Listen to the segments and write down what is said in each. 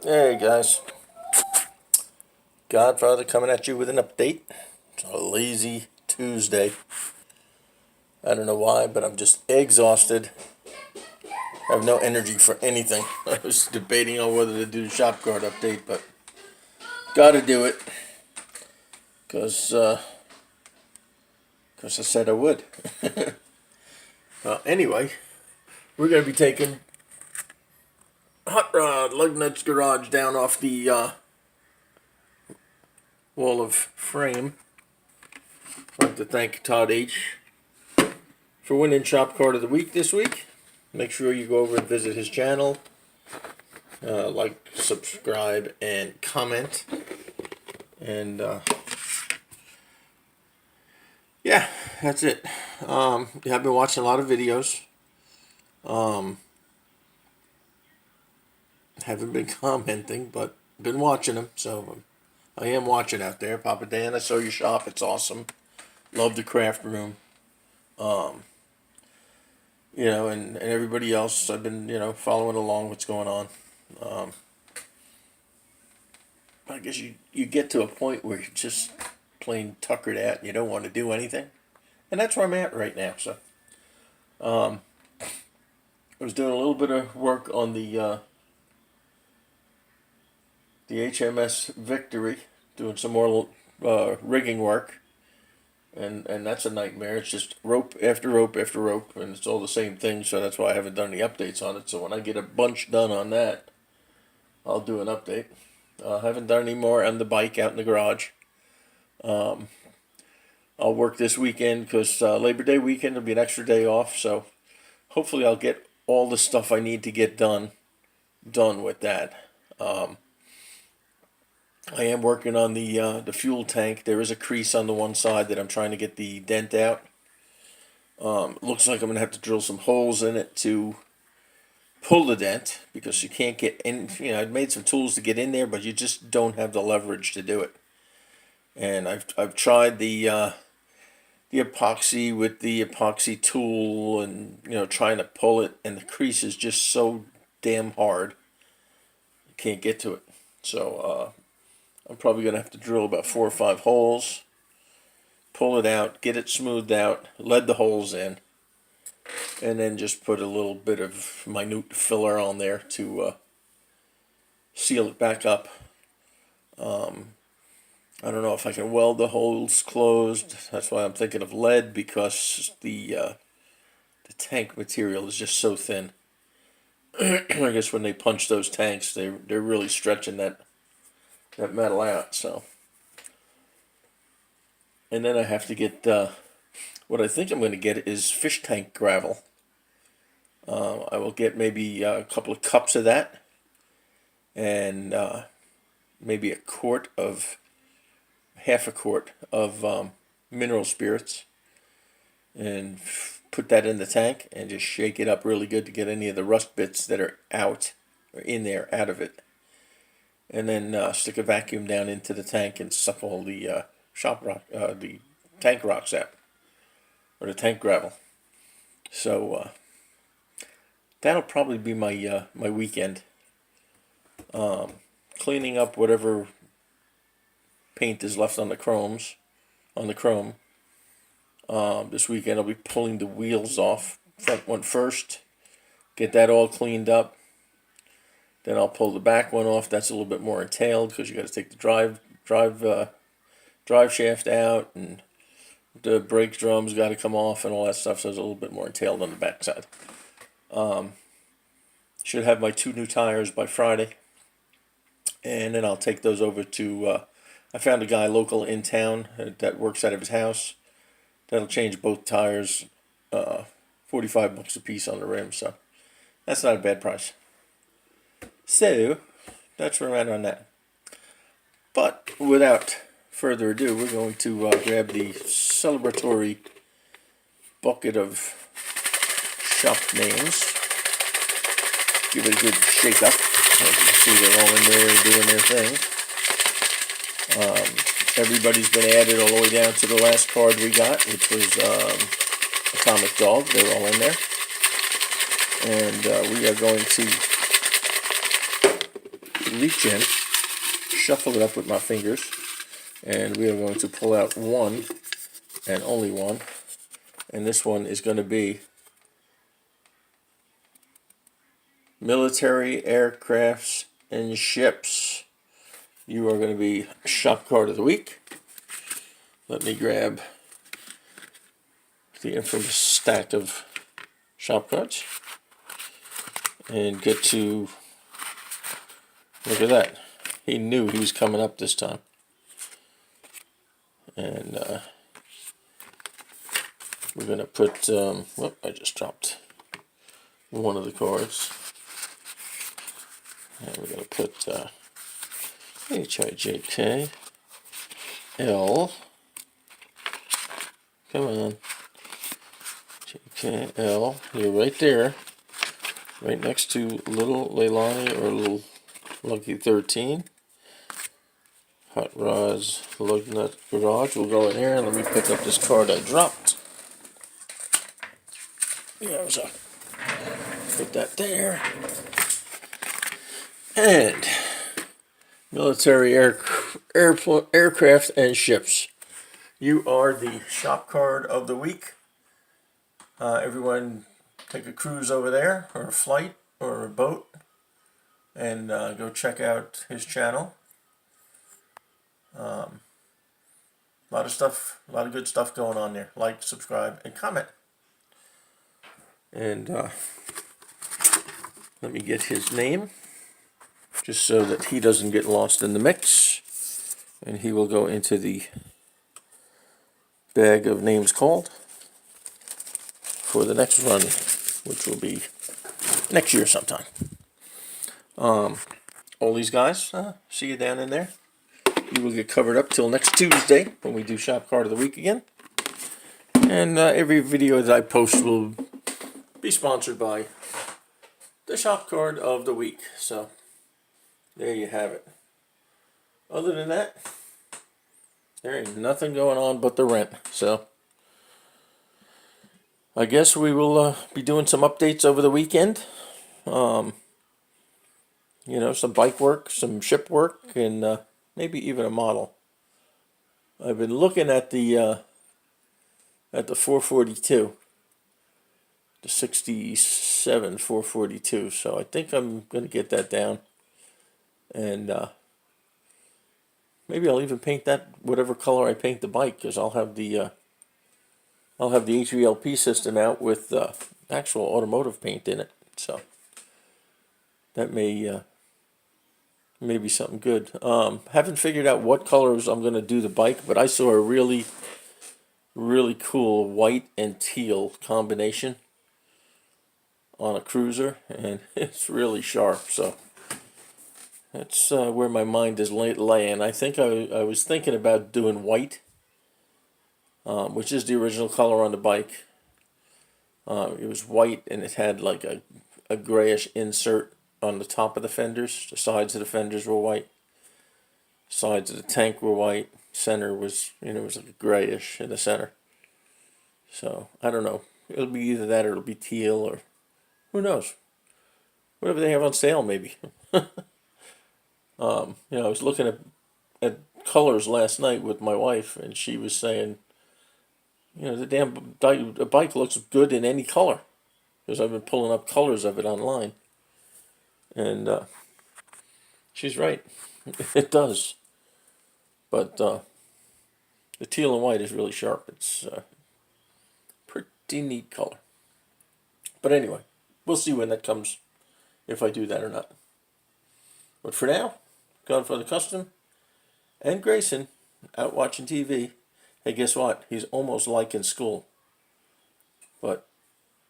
Hey guys, Godfather coming at you with an update. It's a lazy Tuesday. I don't know why, but I'm just exhausted. I have no energy for anything. I was debating on whether to do the Shopcard update, but gotta do it because I said I would. Anyway, we're gonna be taking Hot Rod Lugnut's garage down off the wall of frame. I'd like to thank Todd H for winning Shop Card of the Week this week. Make sure you go over and visit his channel. Like, subscribe, and comment. And yeah, that's it. Yeah, I've been watching a lot of videos. Haven't been commenting, but been watching them. So I am watching out there. Papa Dan, I saw your shop. It's awesome. Love the craft room. And everybody else, I've been, following along what's going on. I guess you get to a point where you're just plain tuckered out and you don't want to do anything. And that's where I'm at right now. So I was doing a little bit of work on the HMS Victory, doing some more rigging work. And that's a nightmare. It's just rope after rope after rope, and it's all the same thing, so that's why I haven't done any updates on it. So when I get a bunch done on that, I'll do an update. I haven't done any more on the bike out in the garage. I'll work this weekend because Labor Day weekend will be an extra day off, so hopefully I'll get all the stuff I need to get done with that. I am working on the fuel tank. There is a crease on the one side that I'm trying to get the dent out. Looks like I'm going to have to drill some holes in it to pull the dent because you can't get in. I've made some tools to get in there, but you just don't have the leverage to do it. And I've tried the epoxy with the epoxy tool and, trying to pull it, and the crease is just so damn hard. You can't get to it. So, I'm probably going to have to drill about 4 or 5 holes, pull it out, get it smoothed out, lead the holes in, and then just put a little bit of minute filler on there to seal it back up. I don't know if I can weld the holes closed. That's why I'm thinking of lead, because the tank material is just so thin. I guess when they punch those tanks, they're really stretching that metal out. So, and then I have to get what I think I'm going to get is fish tank gravel. I will get maybe a couple of cups of that, and maybe half a quart of mineral spirits, and put that in the tank and just shake it up really good to get any of the rust bits that are out or in there out of it. And then stick a vacuum down into the tank and suck all the the tank rocks out, or the tank gravel. So that'll probably be my my weekend. Cleaning up whatever paint is left on the chrome. This weekend I'll be pulling the wheels off. Front one first, get that all cleaned up. Then I'll pull the back one off. That's a little bit more entailed because you got to take the drive shaft out, and the brake drums got to come off and all that stuff. So it's a little bit more entailed on the back side. Should have my 2 new tires by Friday, and then I'll take those over to. I found a guy local in town that works out of his house. That'll change both tires, $45 a piece on the rim. So that's not a bad price. So, that's where I'm at on that. But without further ado, we're going to grab the celebratory bucket of shop names. Give it a good shake up. As you can see, they're all in there doing their thing. Everybody's been added all the way down to the last card we got, which was Atomic Dog. They're all in there. And we are going to reach in, shuffle it up with my fingers, and we are going to pull out one and only one. And this one is going to be military aircrafts and ships. You are going to be shop card of the week. Let me grab the infamous stack of shop cards and get to, look at that. He knew he was coming up this time. And we're going to put, whoop, I just dropped one of the cards. And we're going to put H-I-J-K, L, come on, J-K-L, you're right there, right next to Little Leilani or Little Lucky 13. Hot Rods Lug Nut Garage will go in here. Let me pick up this card I dropped. Yeah, so put that there. And military aircraft and ships. You are the shop card of the week. Everyone take a cruise over there, or a flight, or a boat, and go check out his channel. A lot of stuff, a lot of good stuff going on there. Like, subscribe, and comment. And let me get his name, just so that he doesn't get lost in the mix. And he will go into the bag of names called for the next run, which will be next year sometime. All these guys, see you down in there. You will get covered up till next Tuesday when we do Shop Card of the Week again. And every video that I post will be sponsored by the Shop Card of the Week. So there you have it. Other than that, there ain't nothing going on but the rent. So I guess we will be doing some updates over the weekend. You know, some bike work, some ship work, and maybe even a model. I've been looking at the 442, the 67 442. So I think I'm going to get that down, and maybe I'll even paint that whatever color I paint the bike, because I'll have the HVLP system out with actual automotive paint in it. So that may be something good. Haven't figured out what colors I'm going to do the bike, but I saw a really, really cool white and teal combination on a cruiser, and it's really sharp. So that's where my mind is laying. I think I was thinking about doing white, which is the original color on the bike. It was white, and it had like a grayish insert on the top of the fenders. The sides of the fenders were white. Sides of the tank were white. Center was, it was like grayish in the center. So I don't know. It'll be either that or it'll be teal, or who knows? Whatever they have on sale, maybe. I was looking at colors last night with my wife, and she was saying, the damn bike looks good in any color, because I've been pulling up colors of it online. And she's right. It does. But the teal and white is really sharp. It's pretty neat color. But anyway, we'll see when that comes, if I do that or not. But for now, Godfather Custom and Grayson out watching TV. Hey, guess what? He's almost like in school. But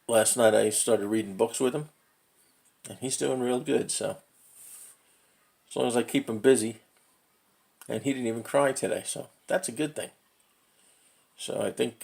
last night I started reading books with him, and he's doing real good. So as long as I keep him busy, and he didn't even cry today, so that's a good thing. So I think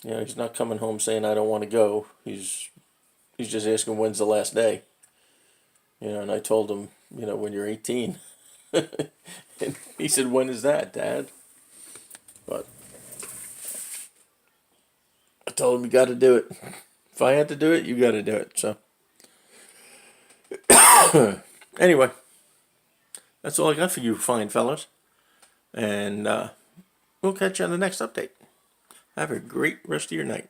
he's not coming home saying I don't want to go. He's just asking when's the last day. And I told him, when you're 18. And he said, when is that, Dad? But I told him you got to do it. If I had to do it, you got to do it. So Anyway, that's all I got for you fine fellas. And we'll catch you on the next update. Have a great rest of your night.